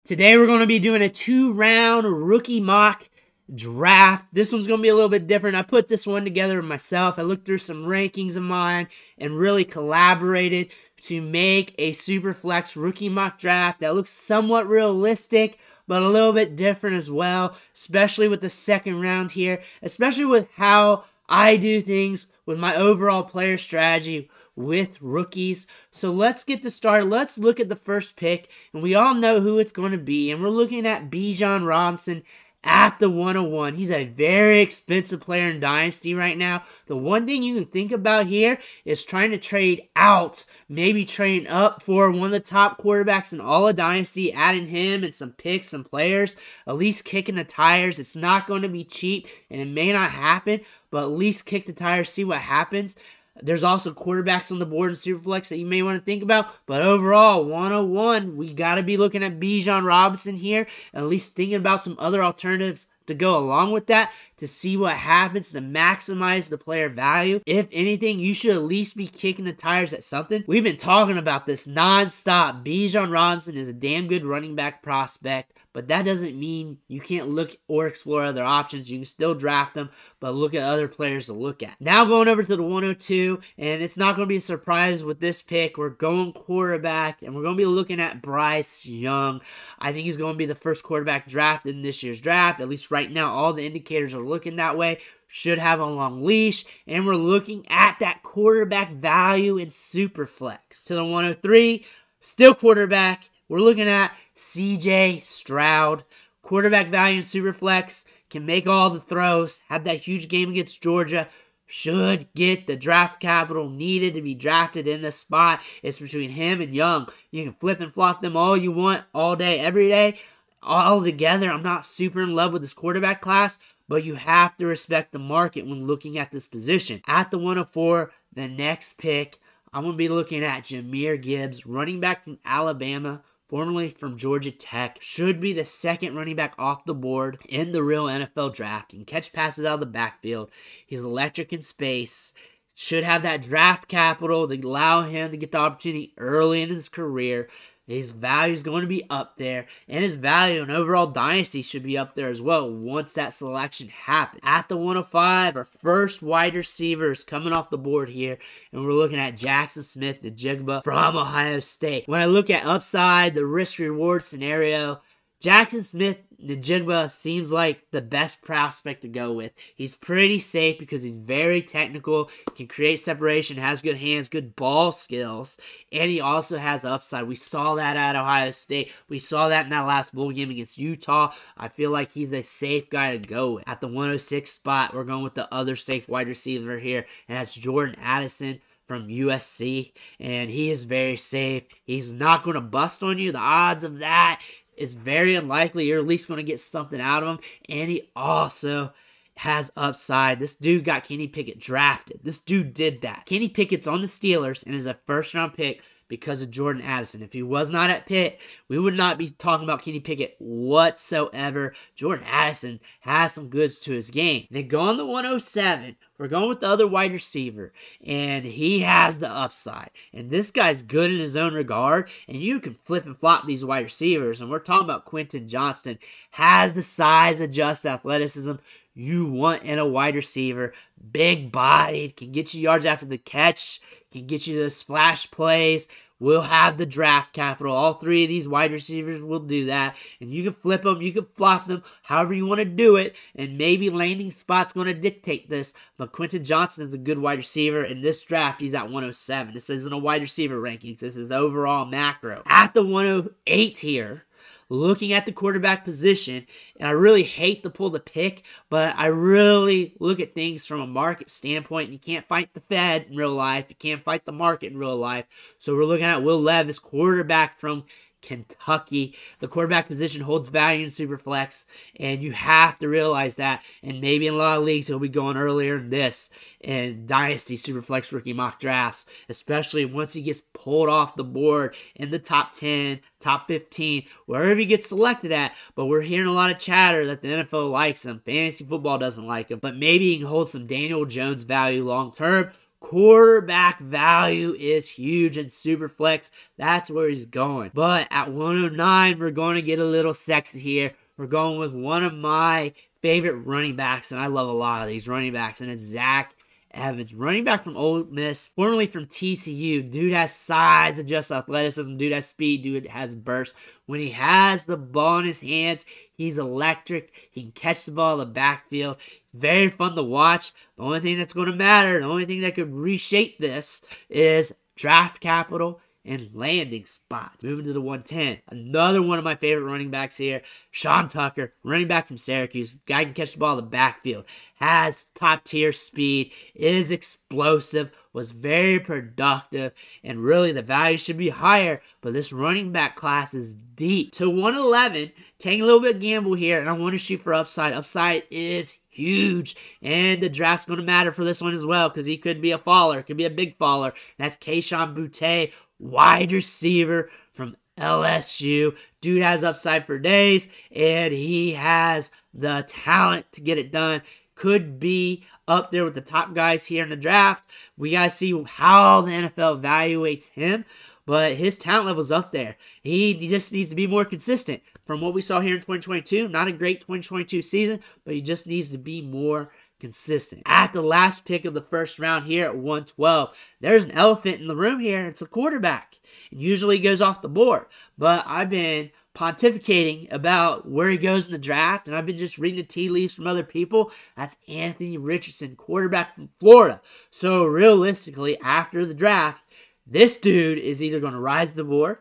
Today we're going to be doing a 2-round rookie mock draft. This one's going to be a little bit different. I put this one together myself. I looked through some rankings of mine and really collaborated to make a Superflex rookie mock draft that looks somewhat realistic, but a little bit different as well, especially with the second round here, especially with how I do things with my overall player strategy with rookies. So let's get to start. Let's look at the first pick, and we all know who it's going to be, and we're looking at Bijan at the 101. He's a very expensive player in Dynasty right now. The one thing you can think about here is trying to trade out, maybe trading up for one of the top quarterbacks in all of Dynasty, adding him and some picks, some players, at least kicking the tires. It's not going to be cheap, and it may not happen, but at least kick the tires, see what happens. There's also quarterbacks on the board in Superflex that you may want to think about. But overall, 101, we got to be looking at Bijan here, and at least thinking about some other alternatives to go along with that to see what happens to maximize the player value. If anything, you should at least be kicking the tires at something. We've been talking about this nonstop. Bijan is a damn good running back prospect, but that doesn't mean you can't look or explore other options. You can still draft them, but look at other players to look at. Now going over to the 102, and it's not going to be a surprise with this pick. We're going quarterback, and we're going to be looking at Bryce Young. I think he's going to be the first quarterback drafted in this year's draft. At least right now, all the indicators are looking that way. Should have a long leash, and we're looking at that quarterback value in Superflex. To the 103, still quarterback. We're looking at CJ Stroud. Quarterback value in Superflex, can make all the throws, had that huge game against Georgia, should get the draft capital needed to be drafted in this spot. It's between him and Young. You can flip and flop them all you want, all day, every day. All together, I'm not super in love with this quarterback class, but you have to respect the market when looking at this position. At the 104, the next pick, I'm going to be looking at Jahmyr Gibbs, running back from Alabama, formerly from Georgia Tech. Should be the second running back off the board in the real NFL draft. He can catch passes out of the backfield. He's electric in space. Should have that draft capital to allow him to get the opportunity early in his career. His value is going to be up there, and his value in overall Dynasty should be up there as well once that selection happens. At the 105, our first wide receiver is coming off the board here, and we're looking at Jaxon Smith-Njigba from Ohio State. When I look at upside, the risk-reward scenario, Jaxon Smith-Njigba seems like the best prospect to go with. He's pretty safe because he's very technical, can create separation, has good hands, good ball skills, and he also has upside. We saw that at Ohio State. We saw that in that last bowl game against Utah. I feel like he's a safe guy to go with. At the 106 spot, we're going with the other safe wide receiver here, and that's Addison from USC, and he is very safe. He's not going to bust on you. The odds of that is very unlikely. You're at least going to get something out of him. And he also has upside. This dude got Kenny Pickett drafted. This dude did that. Kenny Pickett's on the Steelers and is a first-round pick because of Addison. If he was not at Pitt, we would not be talking about Kenny Pickett whatsoever. Addison has some goods to his game. Then go on the 107. We're going with the other wide receiver, and he has the upside. And this guy's good in his own regard, and you can flip and flop these wide receivers. And we're talking about Quinten, Johnston, has the size and just athleticism you want in a wide receiver. Big-bodied, can get you yards after the catch, can get you the splash plays, will have the draft capital. All three of these wide receivers will do that. And you can flip them, you can flop them, however you want to do it. And maybe landing spot's going to dictate this. But Quinten Johnston is a good wide receiver. In this draft, he's at 107. This isn't a wide receiver rankings. This is the overall macro. At the 108 here, looking at the quarterback position, and I really hate to pull the pick, but I really look at things from a market standpoint. You can't fight the Fed in real life. You can't fight the market in real life. So we're looking at Will Levis, quarterback from Kentucky. The quarterback position holds value in Superflex, and you have to realize that. And maybe in a lot of leagues, he'll be going earlier than this in Dynasty Superflex rookie mock drafts, especially once he gets pulled off the board in the top 10, top 15, wherever he gets selected at. But we're hearing a lot of chatter that the NFL likes him. Fantasy football doesn't like him, but maybe he can hold some Daniel Jones value long term. Quarterback value is huge in Superflex. That's where he's going. But at 109, we're going to get a little sexy here. We're going with one of my favorite running backs, and I love a lot of these running backs, and it's Zach Evans, running back from Ole Miss, formerly from TCU. Dude has size and just athleticism. Dude has speed. Dude has burst. When he has the ball in his hands, he's electric. He can catch the ball in the backfield. Very fun to watch. The only thing that's going to matter, the only thing that could reshape this is draft capital and landing spots. Moving to the 110. Another one of my favorite running backs here. Sean Tucker, running back from Syracuse. Guy can catch the ball in the backfield. Has top tier speed. Is explosive. Was very productive. And really the value should be higher. But this running back class is deep. To 111. Taking a little bit of gamble here. And I want to shoot for upside. Upside is huge. And the draft's going to matter for this one as well. Because he could be a faller. Could be a big faller. That's Kayshon Boutte, wide receiver from LSU. Dude has upside for days, and he has the talent to get it done. Could be up there with the top guys here in the draft. We got to see how the NFL evaluates him, but his talent level's up there. He just needs to be more consistent. From what we saw here in 2022, not a great 2022 season, but he just needs to be more consistent. At the last pick of the first round here at 112, there's an elephant in the room here. It's the quarterback. It usually goes off the board, but I've been pontificating about where he goes in the draft, and I've been just reading the tea leaves from other people. That's Anthony Richardson, quarterback from Florida. So realistically, after the draft, this dude is either going to rise the board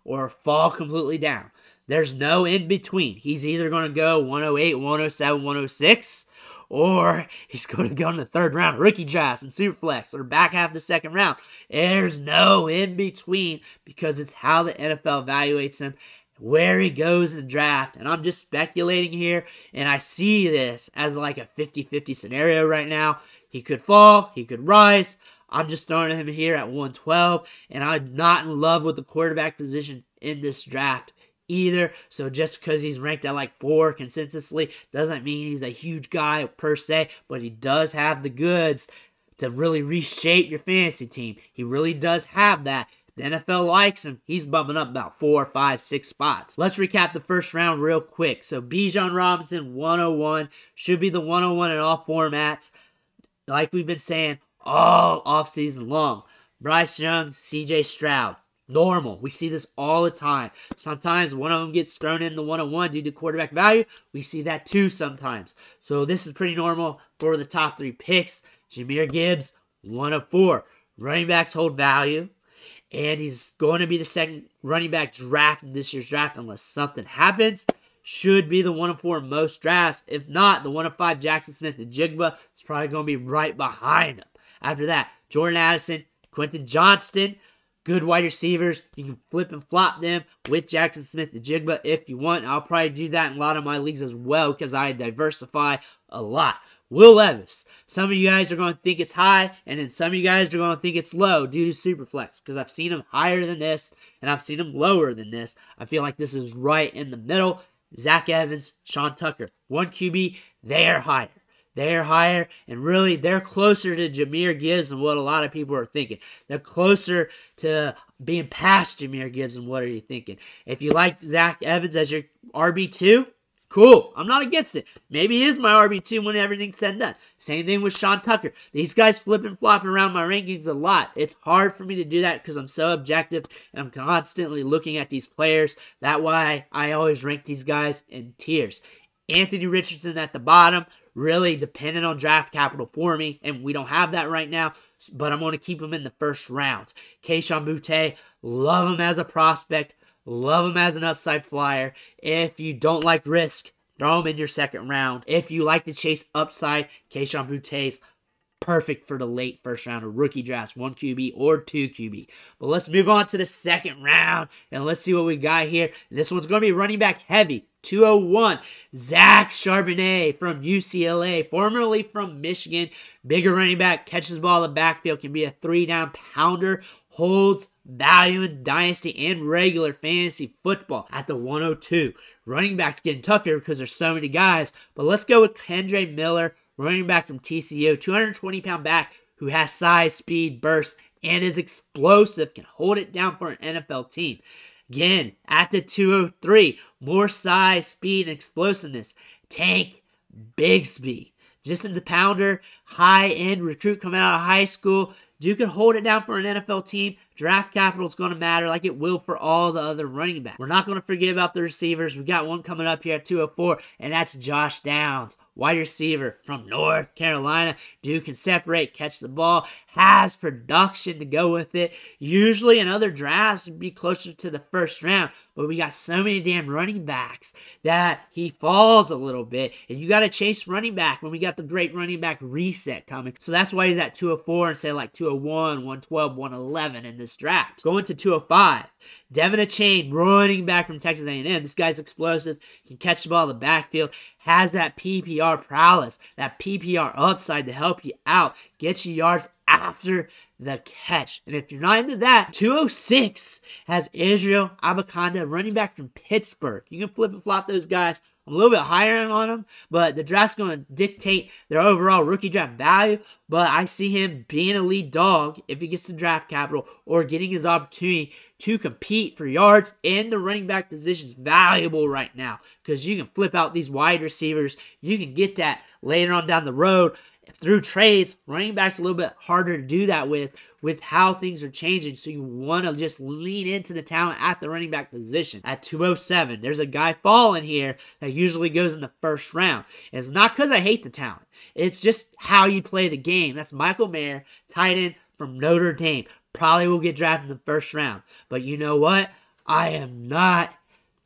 or fall completely down. There's no in between. He's either going to go 108, 107, 106, or he's going to go in the third round, rookie drafts and Superflex, or back half the second round. There's no in between because it's how the NFL evaluates him, where he goes in the draft. And I'm just speculating here, and I see this as like a 50-50 scenario right now. He could fall, he could rise. I'm just throwing him here at 112, and I'm not in love with the quarterback position in this draft either. So just because he's ranked at like 4 consensusly doesn't mean he's a huge guy per se, but he does have the goods to really reshape your fantasy team. He really does have that. The NFL likes him. He's bumping up about 4, 5, 6 spots. Let's recap the first round real quick. So Bijan Robinson, 101. Should be the 101 in all formats. Like we've been saying all offseason long. Bryce Young, CJ Stroud. Normal. We see this all the time. Sometimes one of them gets thrown in the 101 due to quarterback value. We see that too sometimes. So this is pretty normal for the top 3 picks. Jahmyr Gibbs, 104. Running backs hold value. And he's going to be the second running back drafted in this year's draft unless something happens. Should be the 104 most drafts. If not, the 105 Jaxon Smith-Njigba is probably going to be right behind him. After that, Jordan Addison, Quinten Johnston. Good wide receivers. You can flip and flop them with Jaxon Smith-Njigba if you want. I'll probably do that in a lot of my leagues as well because I diversify a lot. Will Levis. Some of you guys are going to think it's high, and then some of you guys are going to think it's low due to Superflex because I've seen him higher than this, and I've seen him lower than this. I feel like this is right in the middle. Zach Evans, Sean Tucker. 1 QB, they are higher. They're higher, and really, they're closer to Jahmyr Gibbs than what a lot of people are thinking. They're closer to being past Jahmyr Gibbs than what are you thinking. If you like Zach Evans as your RB2, cool. I'm not against it. Maybe he is my RB2 when everything's said and done. Same thing with Sean Tucker. These guys flip and flop around my rankings a lot. It's hard for me to do that because I'm so objective, and I'm constantly looking at these players. That's why I always rank these guys in tiers. Anthony Richardson at the bottom, really dependent on draft capital for me, and we don't have that right now, but I'm going to keep him in the first round. Kayshon Boutte, love him as a prospect, love him as an upside flyer. If you don't like risk, throw him in your second round. If you like to chase upside, Kayshon Boutte's perfect for the late first round of rookie drafts, 1 QB or 2 QB. But let's move on to the second round, and let's see what we got here. This one's going to be running back heavy. 201, Zach Charbonnet from UCLA, formerly from Michigan. Bigger running back, catches the ball in the backfield, can be a 3-down pounder, holds value in Dynasty and regular fantasy football at the 102. Running back's getting tough here because there's so many guys, but let's go with Kendre Miller, running back from TCU, 220-pound back, who has size, speed, burst, and is explosive, can hold it down for an NFL team. Again, at the 203, more size, speed, and explosiveness. Tank Bigsby. Just in the pounder, high-end recruit coming out of high school. Dude can hold it down for an NFL team. Draft capital is going to matter like it will for all the other running backs. We're not going to forget about the receivers. We got one coming up here at 204, and that's Josh Downs, wide receiver from North Carolina. Dude can separate, catch the ball, has production to go with it. Usually in other drafts, it'd be closer to the first round, but we got so many damn running backs that he falls a little bit, and you got to chase running back when we got the great running back reset coming. So that's why he's at 204 and say like 201, 112, 111 in this draft. Going to 205, Devon Achane, running back from Texas A&M. This guy's explosive, can catch the ball in the backfield, has that PPR prowess, that PPR upside to help you out, get you yards after the catch. And if you're not into that, 206 has Israel Abanikanda, running back from Pittsburgh. You can flip and flop those guys. I'm a little bit higher on them, but the draft's going to dictate their overall rookie draft value. But I see him being a lead dog if he gets the draft capital or getting his opportunity to compete for yards in the running back position is valuable right now because you can flip out these wide receivers. You can get that later on down the road through trades. Running back's a little bit harder to do that with how things are changing. So you want to just lean into the talent at the running back position. At 207, there's a guy falling here that usually goes in the first round. And it's not because I hate the talent. It's just how you play the game. That's Michael Mayer, tight end from Notre Dame. Probably will get drafted in the first round. But you know what? I am not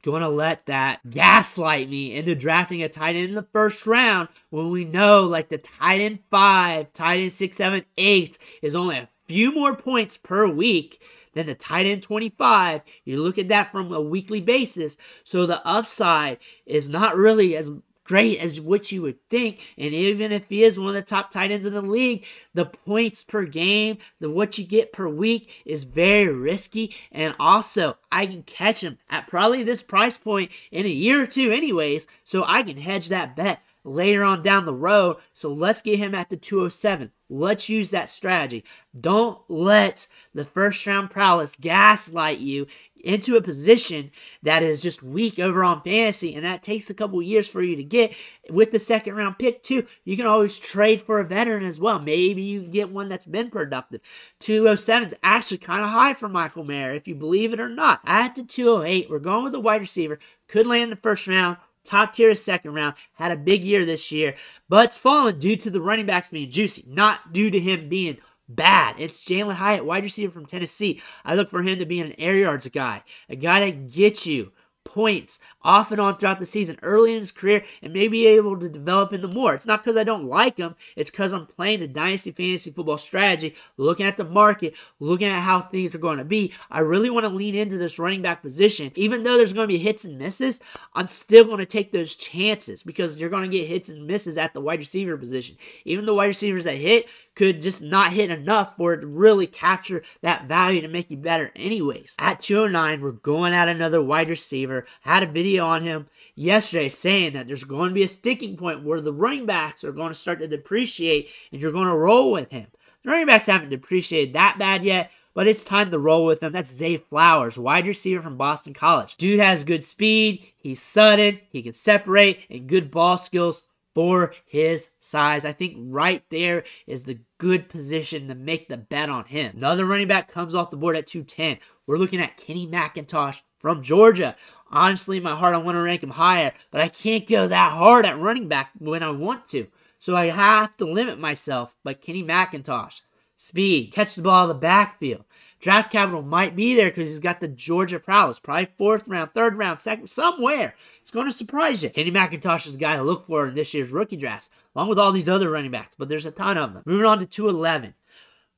going to let that gaslight me into drafting a tight end in the first round when we know like the tight end 5, tight end 6, 7, 8 is only a few more points per week than the tight end 25. You look at that from a weekly basis. So the upside is not really as great as what you would think. And even if he is one of the top tight ends in the league, the points per game, what you get per week is very risky. And also, I can catch him at probably this price point in a year or two anyways, so I can hedge that bet later on down the road. So let's get him at the 207. Let's use that strategy. Don't let the first round prowess gaslight you into a position that is just weak over on fantasy, and that takes a couple years for you to get. With the second round pick too, you can always trade for a veteran as well. Maybe you can get one that's been productive. 207 is actually kind of high for Michael Mayer, if you believe it or not. At the 208, we're going with a wide receiver. Could land in the first round. Top tier is second round. Had a big year this year, but it's fallen due to the running backs being juicy, not due to him being bad. It's Jalin Hyatt, wide receiver from Tennessee. I look for him to be an air yards guy, a guy that gets you points off and on throughout the season, early in his career, and may be able to develop into more. It's not because I don't like him. It's because I'm playing the Dynasty Fantasy Football strategy, looking at the market, looking at how things are going to be. I really want to lean into this running back position. Even though there's going to be hits and misses, I'm still going to take those chances because you're going to get hits and misses at the wide receiver position. Even the wide receivers that hit could just not hit enough for it to really capture that value to make you better anyways. At 209, we're going at another wide receiver. I had a video on him yesterday saying that there's going to be a sticking point where the running backs are going to start to depreciate and you're going to roll with him. The running backs haven't depreciated that bad yet, but it's time to roll with him. That's Zay Flowers, wide receiver from Boston College. Dude has good speed, he's sudden, he can separate, and good ball skills for his size. I think right there is the good position to make the bet on him. Another running back comes off the board at 210. We're looking at Kenny McKintosh from Georgia. Honestly, in my heart, I want to rank him higher, but I can't go that hard at running back when I want to. So I have to limit myself. But Kenny McKintosh, speed, catch the ball in the backfield. Draft capital might be there because he's got the Georgia prowess. Probably fourth round, third round, second, somewhere. It's going to surprise you. Kenny McKintosh is the guy to look for in this year's rookie drafts, along with all these other running backs, but there's a ton of them. Moving on to 211.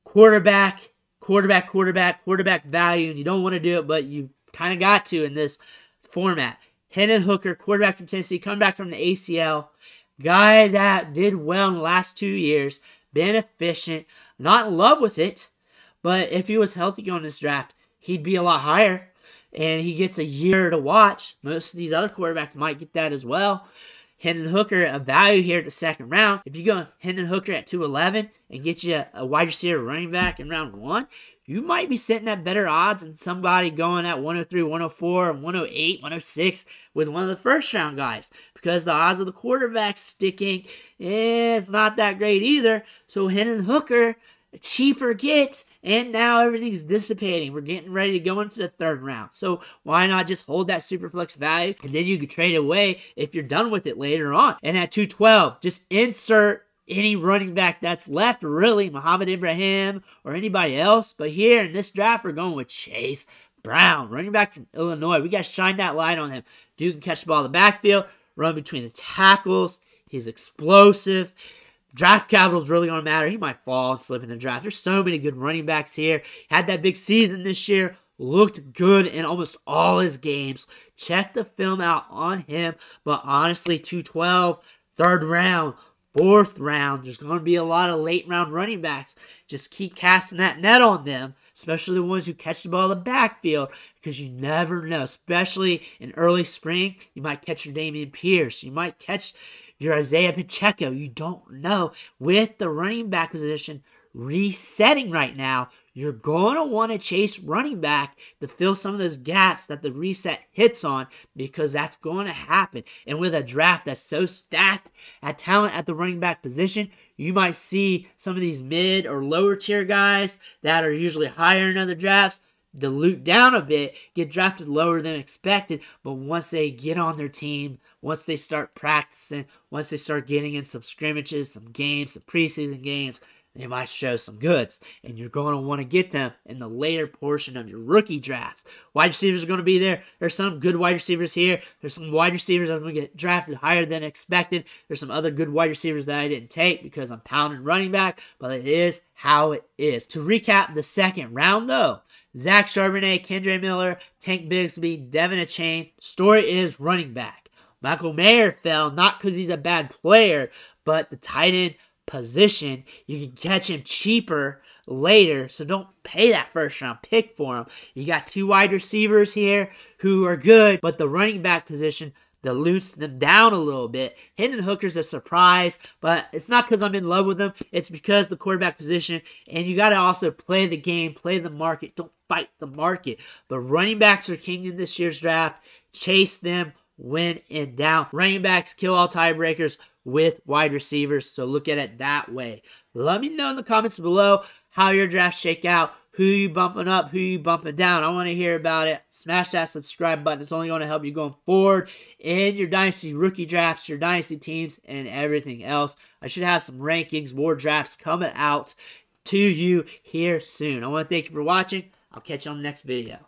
Quarterback value, and you don't want to do it, but you kind of got to in this format. Hendon Hooker, quarterback from Tennessee, coming back from the ACL. Guy that did well in the last 2 years, been efficient, not in love with it, but if he was healthy going this draft, he'd be a lot higher. And he gets a year to watch. Most of these other quarterbacks might get that as well. Hendon Hooker a value here at the second round. If you go Hendon Hooker at 211 and get you a wide receiver running back in round 1, you might be sitting at better odds than somebody going at 103, 104, 108, 106 with one of the first round guys, because the odds of the quarterback sticking is not that great either. So Hendon Hooker, a cheaper get, and now everything's dissipating. We're getting ready to go into the third round. So why not just hold that Superflex value, and then you can trade it away if you're done with it later on. And at 212, just insert any running back that's left, really, Muhammad Ibrahim or anybody else. But here in this draft, we're going with Chase Brown, running back from Illinois. We got to shine that light on him. Dude can catch the ball in the backfield, run between the tackles. He's explosive. Draft capital is really going to matter. He might fall and slip in the draft. There's so many good running backs here. Had that big season this year. Looked good in almost all his games. Check the film out on him. But honestly, 212, third round, fourth round, there's going to be a lot of late round running backs. Just keep casting that net on them, especially the ones who catch the ball in the backfield, because you never know. Especially in early spring, you might catch your Dameon Pierce. You might catch your Isaiah Pacheco. You don't know. With the running back position resetting right now, you're going to want to chase running back to fill some of those gaps that the reset hits on, because that's going to happen. And with a draft that's so stacked at talent at the running back position, you might see some of these mid or lower tier guys that are usually higher in other drafts dilute down a bit, get drafted lower than expected, but once they get on their team, once they start practicing, once they start getting in some scrimmages, some games, some preseason games, they might show some goods, and you're going to want to get them in the later portion of your rookie drafts. Wide receivers are going to be there. There's some good wide receivers here. There's some wide receivers that are going to get drafted higher than expected. There's some other good wide receivers that I didn't take because I'm pounding running back, but it is how it is. To recap the second round, though, Zach Charbonnet, Kendre Miller, Tank Bigsby, Devon Achane. Story is running back. Michael Mayer fell, not because he's a bad player, but the tight end position, you can catch him cheaper later, so don't pay that first round pick for him. You got two wide receivers here who are good, but the running back position dilutes them down a little bit. Hendon Hooker's a surprise, but it's not because I'm in love with him. It's because the quarterback position, and you got to also play the game, play the market. Don't fight the market. But running backs are king in this year's draft. Chase them when in doubt. Running backs kill all tiebreakers with wide receivers, so look at it that way. Let me know in the comments below how your drafts shake out. Who you bumping up, who you bumping down. I want to hear about it. Smash that subscribe button. It's only going to help you going forward in your Dynasty rookie drafts, your Dynasty teams, and everything else. I should have some rankings, more drafts coming out to you here soon. I want to thank you for watching. I'll catch you on the next video.